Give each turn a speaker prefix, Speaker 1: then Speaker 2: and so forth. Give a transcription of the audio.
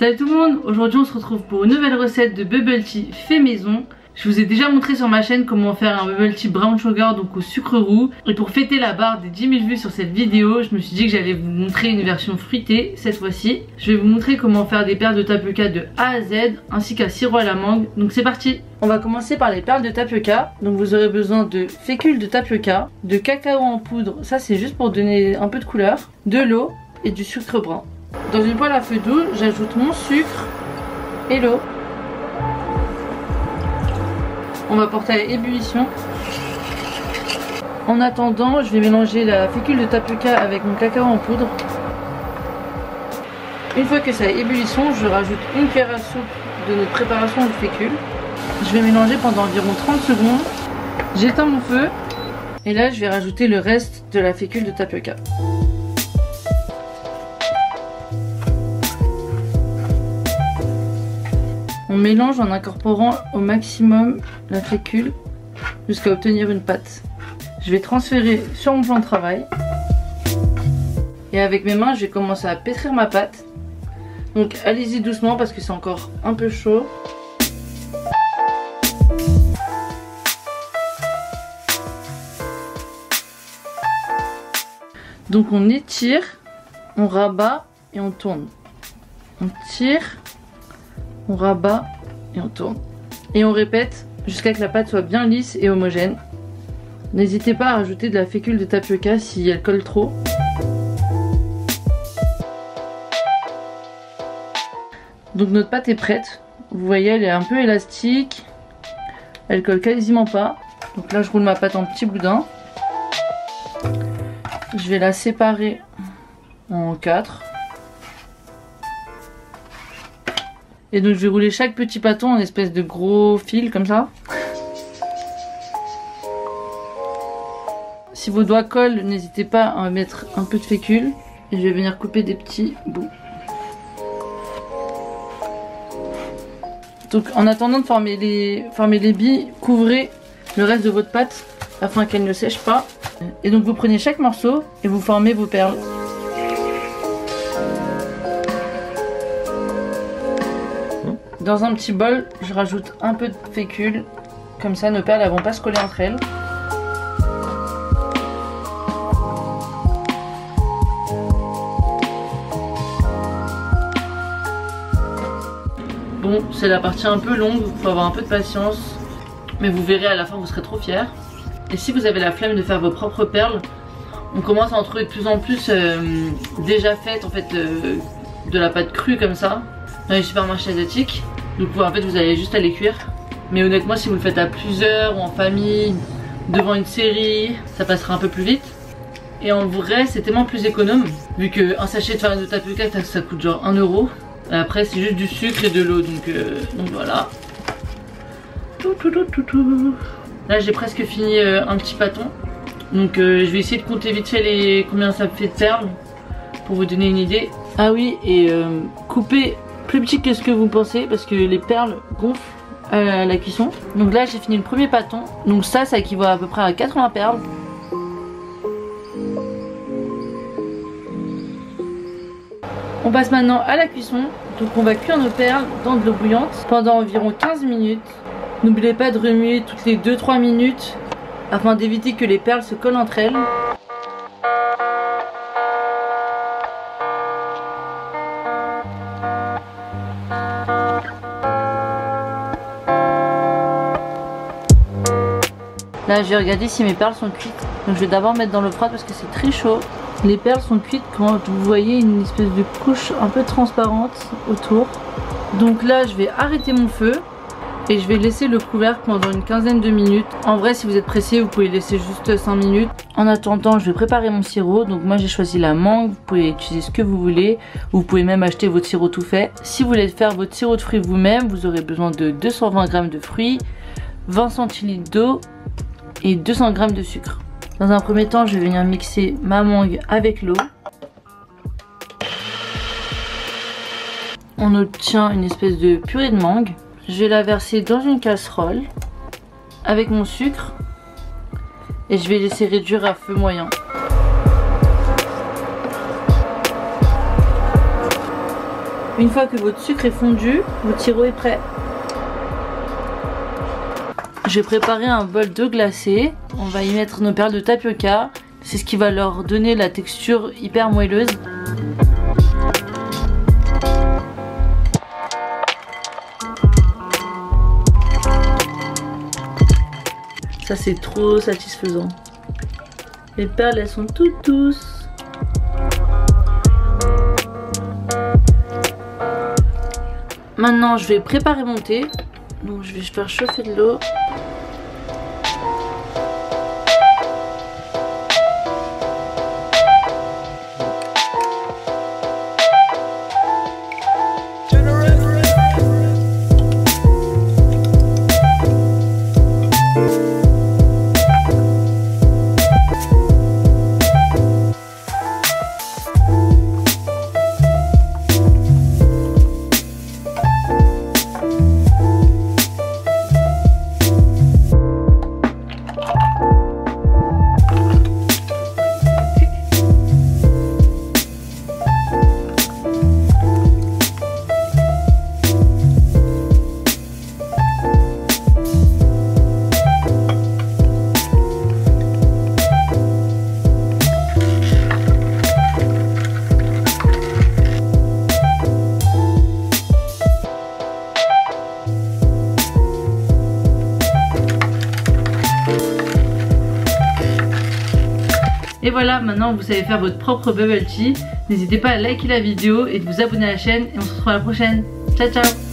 Speaker 1: Salut tout le monde, aujourd'hui on se retrouve pour une nouvelle recette de bubble tea fait maison. Je vous ai déjà montré sur ma chaîne comment faire un bubble tea brown sugar, donc au sucre roux. Et pour fêter la barre des 10 000 vues sur cette vidéo, je me suis dit que j'allais vous montrer une version fruitée cette fois-ci. Je vais vous montrer comment faire des perles de tapioca de A à Z, ainsi qu'un sirop à la mangue. Donc c'est parti. On va commencer par les perles de tapioca. Donc vous aurez besoin de fécule de tapioca, de cacao en poudre, ça c'est juste pour donner un peu de couleur, de l'eau et du sucre brun. Dans une poêle à feu doux, j'ajoute mon sucre et l'eau. On va porter à ébullition. En attendant, je vais mélanger la fécule de tapioca avec mon cacao en poudre. Une fois que ça a ébullition, je rajoute une cuillère à soupe de notre préparation de fécule. Je vais mélanger pendant environ 30 secondes. J'éteins mon feu et là je vais rajouter le reste de la fécule de tapioca. On mélange en incorporant au maximum la fécule jusqu'à obtenir une pâte. Je vais transférer sur mon plan de travail. Et avec mes mains, je vais commencer à pétrir ma pâte. Donc allez-y doucement parce que c'est encore un peu chaud. Donc on étire, on rabat et on tourne. On tire, on rabat et on tourne. Et on répète jusqu'à que la pâte soit bien lisse et homogène. N'hésitez pas à rajouter de la fécule de tapioca si elle colle trop. Donc notre pâte est prête. Vous voyez, elle est un peu élastique. Elle colle quasiment pas. Donc là je roule ma pâte en petits boudins. Je vais la séparer en 4. Et donc je vais rouler chaque petit pâton en espèce de gros fil comme ça. Si vos doigts collent, n'hésitez pas à mettre un peu de fécule. Et je vais venir couper des petits bouts. Donc en attendant de former les billes, couvrez le reste de votre pâte afin qu'elle ne sèche pas. Et donc vous prenez chaque morceau et vous formez vos perles. Dans un petit bol, je rajoute un peu de fécule. Comme ça, nos perles ne vont pas se coller entre elles. Bon, c'est la partie un peu longue, il faut avoir un peu de patience. Mais vous verrez à la fin, vous serez trop fiers. Et si vous avez la flemme de faire vos propres perles, on commence à en trouver de plus en plus déjà faites en fait de la pâte crue comme ça dans les supermarchés asiatiques. Donc en fait vous allez juste à les cuire. Mais honnêtement si vous le faites à plusieurs ou en famille, devant une série, ça passera un peu plus vite. Et en vrai c'est tellement plus économe, vu qu'un sachet de farine de tapioca ça coûte genre 1 €. Et après c'est juste du sucre et de l'eau, donc voilà. Là j'ai presque fini un petit pâton. Donc je vais essayer de compter vite fait combien ça fait de perles pour vous donner une idée. Ah oui, et coupez plus petit que ce que vous pensez parce que les perles gonflent à la cuisson. Donc là j'ai fini le premier pâton. Donc ça équivaut à peu près à 80 perles. On passe maintenant à la cuisson. Donc on va cuire nos perles dans de l'eau bouillante pendant environ 15 minutes. N'oubliez pas de remuer toutes les 2-3 minutes afin d'éviter que les perles se collent entre elles. Là je vais regarder si mes perles sont cuites. Donc je vais d'abord mettre dans l'eau froide parce que c'est très chaud. Les perles sont cuites quand vous voyez une espèce de couche un peu transparente autour. Donc là je vais arrêter mon feu. Et je vais laisser le couvercle pendant une quinzaine de minutes. En vrai si vous êtes pressé vous pouvez laisser juste 5 minutes. En attendant je vais préparer mon sirop. Donc moi j'ai choisi la mangue. Vous pouvez utiliser ce que vous voulez. Vous pouvez même acheter votre sirop tout fait. Si vous voulez faire votre sirop de fruits vous-même, vous aurez besoin de 220 g de fruits, 20 cl d'eau et 200 g de sucre. Dans un premier temps je vais venir mixer ma mangue avec l'eau. On obtient une espèce de purée de mangue. Je vais la verser dans une casserole avec mon sucre et je vais laisser réduire à feu moyen. Une fois que votre sucre est fondu, votre sirop est prêt. Je vais préparer un bol d'eau glacée. On va y mettre nos perles de tapioca. C'est ce qui va leur donner la texture hyper moelleuse. Ça c'est trop satisfaisant. Les perles elles sont toutes douces. Maintenant je vais préparer mon thé. Donc je vais faire chauffer de l'eau. Et voilà, maintenant vous savez faire votre propre bubble tea. N'hésitez pas à liker la vidéo et de vous abonner à la chaîne et on se retrouve à la prochaine. Ciao ciao.